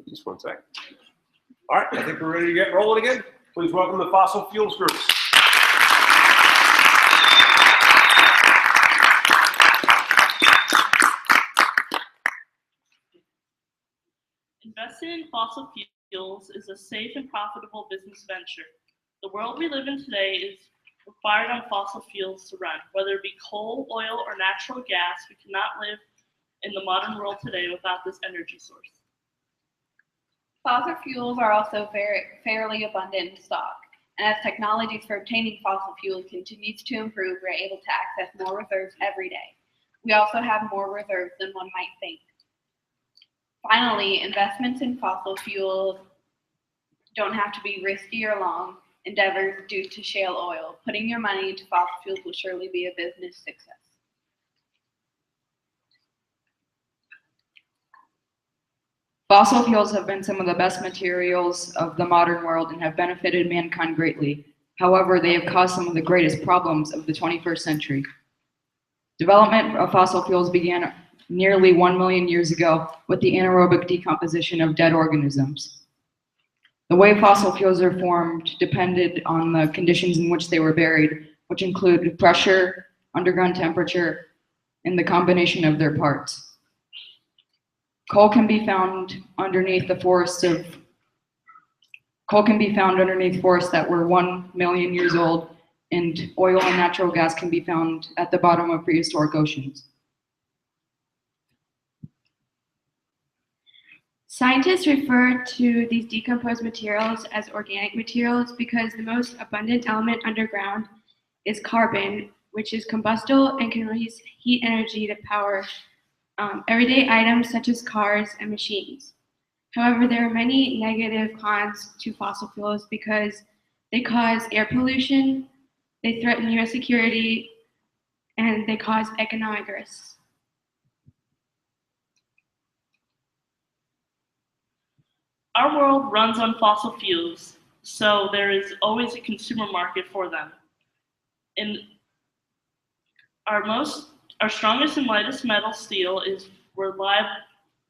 Just one sec. All right, I think we're ready to get rolling again. Please welcome the fossil fuels groups. Investing in fossil fuels is a safe and profitable business venture. The world we live in today is required on fossil fuels to run. Whether it be coal, oil, or natural gas, we cannot live in the modern world today without this energy source. Fossil fuels are also fairly abundant in stock, and as technologies for obtaining fossil fuels continues to improve, we're able to access more reserves every day. We also have more reserves than one might think. Finally, investments in fossil fuels don't have to be risky or long endeavors due to shale oil. Putting your money into fossil fuels will surely be a business success. Fossil fuels have been some of the best materials of the modern world and have benefited mankind greatly. However, they have caused some of the greatest problems of the 21st century. Development of fossil fuels began nearly 1 million years ago with the anaerobic decomposition of dead organisms. The way fossil fuels are formed depended on the conditions in which they were buried, which include pressure, underground temperature, and the combination of their parts. Coal can be found underneath forests that were 1 million years old, and oil and natural gas can be found at the bottom of prehistoric oceans. Scientists refer to these decomposed materials as organic materials because the most abundant element underground is carbon, which is combustible and can release heat energy to power everyday items such as cars and machines. However, there are many negative cons to fossil fuels because they cause air pollution, they threaten U.S. security, and they cause economic risks. Our world runs on fossil fuels, so there is always a consumer market for them. And our strongest and lightest metal, steel, is reliant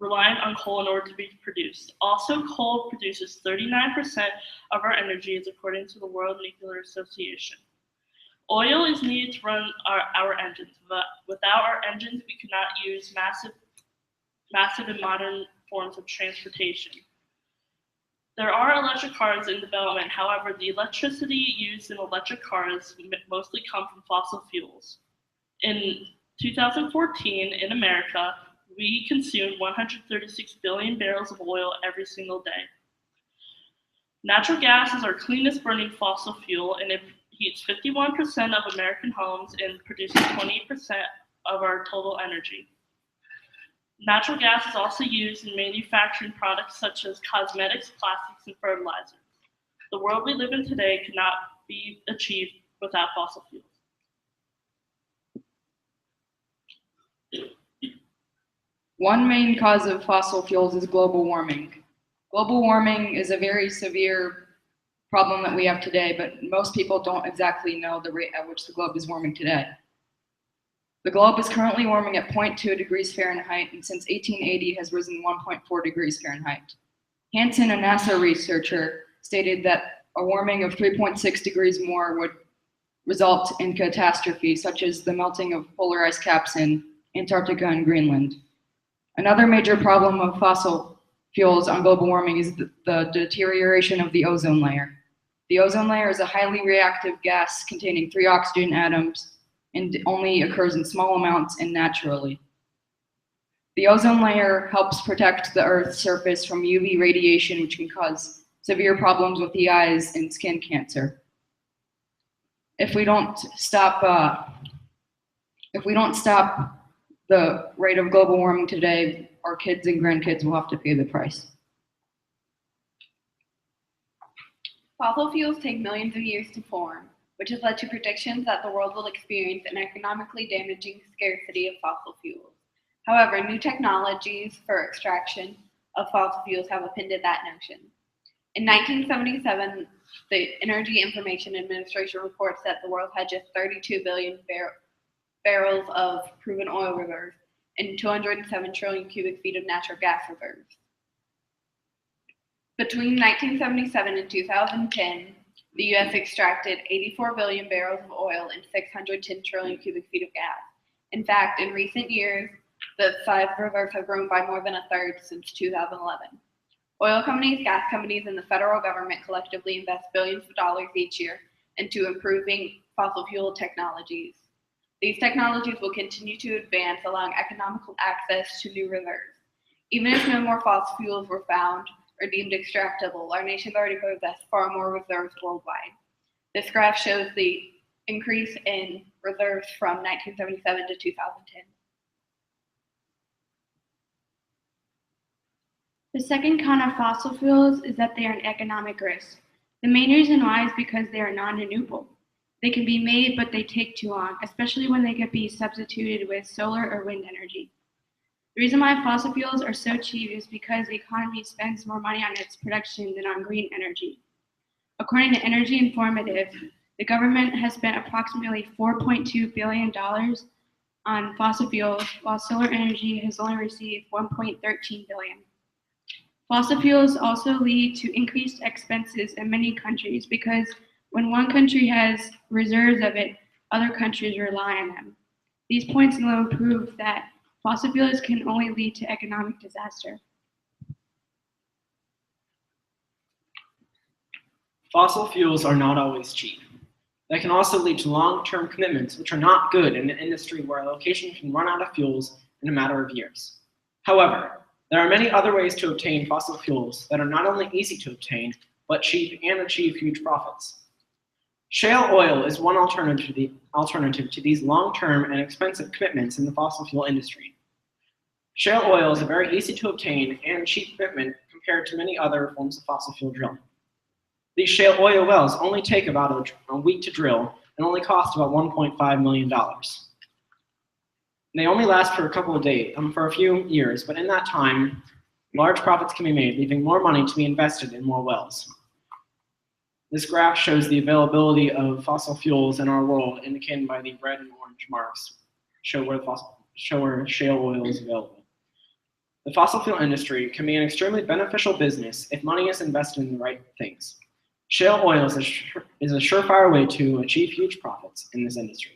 on coal in order to be produced. Also, coal produces 39% of our energy, according to the World Nuclear Association. Oil is needed to run our engines, but without our engines, we could not use massive and modern forms of transportation. There are electric cars in development. However, the electricity used in electric cars mostly come from fossil fuels. In 2014, in America, we consumed 136 billion barrels of oil every single day. Natural gas is our cleanest burning fossil fuel, and it heats 51% of American homes and produces 20% of our total energy. Natural gas is also used in manufacturing products such as cosmetics, plastics, and fertilizers. The world we live in today could not be achieved without fossil fuels. One main cause of fossil fuels is global warming. Global warming is a very severe problem that we have today, but most people don't exactly know the rate at which the globe is warming today. The globe is currently warming at 0.2 degrees Fahrenheit, and since 1880 has risen 1.4 degrees Fahrenheit. Hansen, a NASA researcher, stated that a warming of 3.6 degrees more would result in catastrophe, such as the melting of polar ice caps in Antarctica and Greenland. Another major problem of fossil fuels on global warming is the deterioration of the ozone layer. The ozone layer is a highly reactive gas containing 3 oxygen atoms and only occurs in small amounts and naturally. The ozone layer helps protect the Earth's surface from UV radiation, which can cause severe problems with the eyes and skin cancer. If we don't stop the rate of global warming today, our kids and grandkids will have to pay the price. Fossil fuels take millions of years to form, which has led to predictions that the world will experience an economically damaging scarcity of fossil fuels. However, new technologies for extraction of fossil fuels have upended that notion. In 1977, the Energy Information Administration reports that the world had just 32 billion barrels of proven oil reserves and 207 trillion cubic feet of natural gas reserves. Between 1977 and 2010, the U.S. extracted 84 billion barrels of oil and 610 trillion cubic feet of gas. In fact, in recent years, the size of reserves have grown by more than a third since 2011. Oil companies, gas companies, and the federal government collectively invest billions of dollars each year into improving fossil fuel technologies. These technologies will continue to advance, allowing economical access to new reserves. Even if no more fossil fuels were found or deemed extractable, our nations already possess far more reserves worldwide. This graph shows the increase in reserves from 1977 to 2010. The second con of fossil fuels is that they are an economic risk. The main reason why is because they are non-renewable. They can be made, but they take too long, especially when they could be substituted with solar or wind energy. The reason why fossil fuels are so cheap is because the economy spends more money on its production than on green energy. According to Energy Informative, the government has spent approximately $4.2 billion on fossil fuels, while solar energy has only received $1.13 billion. Fossil fuels also lead to increased expenses in many countries because when one country has reserves of it, other countries rely on them. These points alone prove that fossil fuels can only lead to economic disaster. Fossil fuels are not always cheap. They can also lead to long-term commitments, which are not good in an industry where a location can run out of fuels in a matter of years. However, there are many other ways to obtain fossil fuels that are not only easy to obtain, but cheap and achieve huge profits. Shale oil is one alternative to these long-term and expensive commitments in the fossil fuel industry. Shale oil is a very easy to obtain and cheap commitment compared to many other forms of fossil fuel drilling. These shale oil wells only take about a week to drill and only cost about $1.5 million. They only last for for a few years, but in that time, large profits can be made, leaving more money to be invested in more wells. This graph shows the availability of fossil fuels in our world, indicated by the red and orange marks, show where shale oil is available. The fossil fuel industry can be an extremely beneficial business if money is invested in the right things. Shale oil is a surefire way to achieve huge profits in this industry.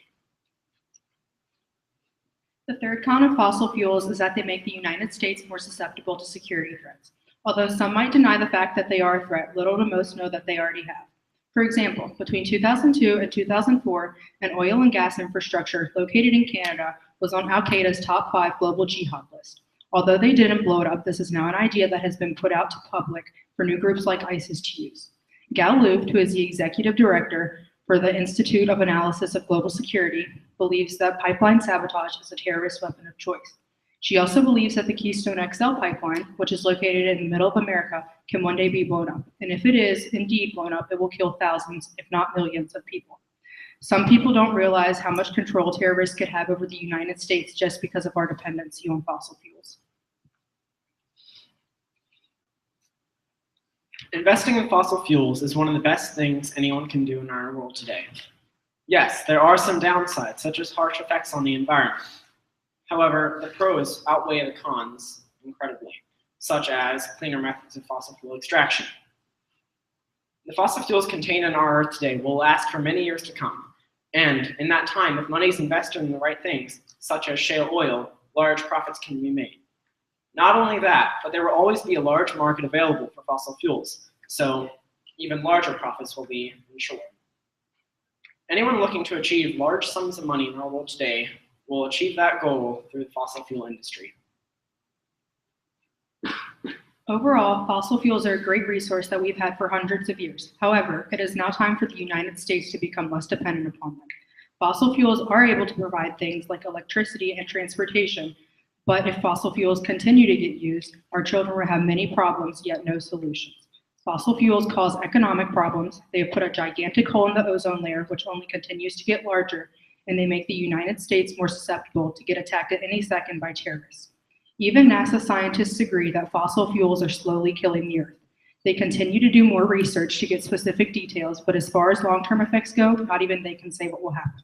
The third con of fossil fuels is that they make the United States more susceptible to security threats. Although some might deny the fact that they are a threat, little to most know that they already have. For example, between 2002 and 2004, an oil and gas infrastructure located in Canada was on Al-Qaeda's top 5 global jihad list. Although they didn't blow it up, this is now an idea that has been put out to public for new groups like ISIS to use. Gal Luft, who is the executive director for the Institute of Analysis of Global Security, believes that pipeline sabotage is a terrorist weapon of choice. She also believes that the Keystone XL pipeline, which is located in the middle of America, can one day be blown up. And if it is indeed blown up, it will kill thousands, if not millions, of people. Some people don't realize how much control terrorists could have over the United States just because of our dependency on fossil fuels. Investing in fossil fuels is one of the best things anyone can do in our world today. Yes, there are some downsides, such as harsh effects on the environment. However, the pros outweigh the cons incredibly, such as cleaner methods of fossil fuel extraction. The fossil fuels contained in our Earth today will last for many years to come, and in that time, if money is invested in the right things, such as shale oil, large profits can be made. Not only that, but there will always be a large market available for fossil fuels, so even larger profits will be ensured. Anyone looking to achieve large sums of money in our world today will achieve that goal through the fossil fuel industry. Overall, fossil fuels are a great resource that we've had for hundreds of years. However, it is now time for the United States to become less dependent upon them. Fossil fuels are able to provide things like electricity and transportation, but if fossil fuels continue to get used, our children will have many problems, yet no solutions. Fossil fuels cause economic problems. They have put a gigantic hole in the ozone layer, which only continues to get larger, and they make the United States more susceptible to get attacked at any second by terrorists. Even NASA scientists agree that fossil fuels are slowly killing the Earth. They continue to do more research to get specific details, but as far as long-term effects go, not even they can say what will happen.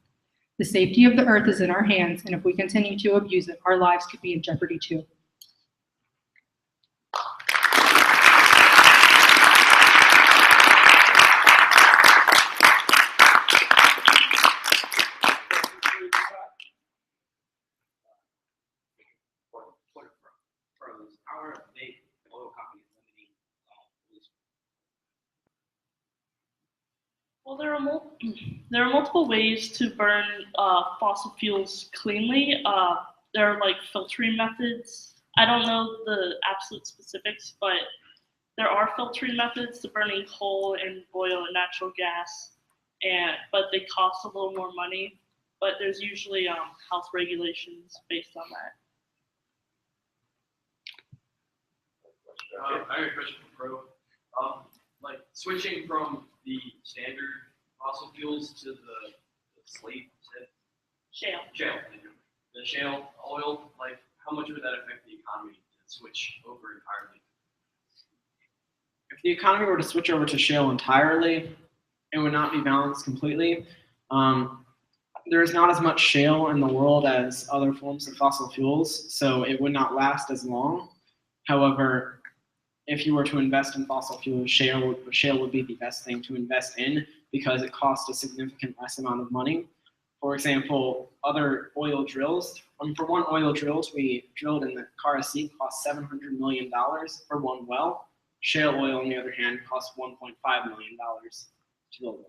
The safety of the Earth is in our hands, and if we continue to abuse it, our lives could be in jeopardy too. Well, there are multiple ways to burn fossil fuels cleanly. There are like filtering methods. I don't know the absolute specifics, but there are filtering methods to burning coal and oil and natural gas, but they cost a little more money. But there's usually health regulations based on that. I have a question for Pro. Like switching from the standard fossil fuels to the slate, Shale. the shale oil, like how much would that affect the economy to switch over entirely? If the economy were to switch over to shale entirely, it would not be balanced completely. There is not as much shale in the world as other forms of fossil fuels, so it would not last as long. However, if you were to invest in fossil fuels, shale would be the best thing to invest in because it costs a significant less amount of money. For example, other oil drills, for one oil drill to be drilled in the Kara Sea costs $700 million for one well. Shale oil, on the other hand, costs $1.5 million to build one.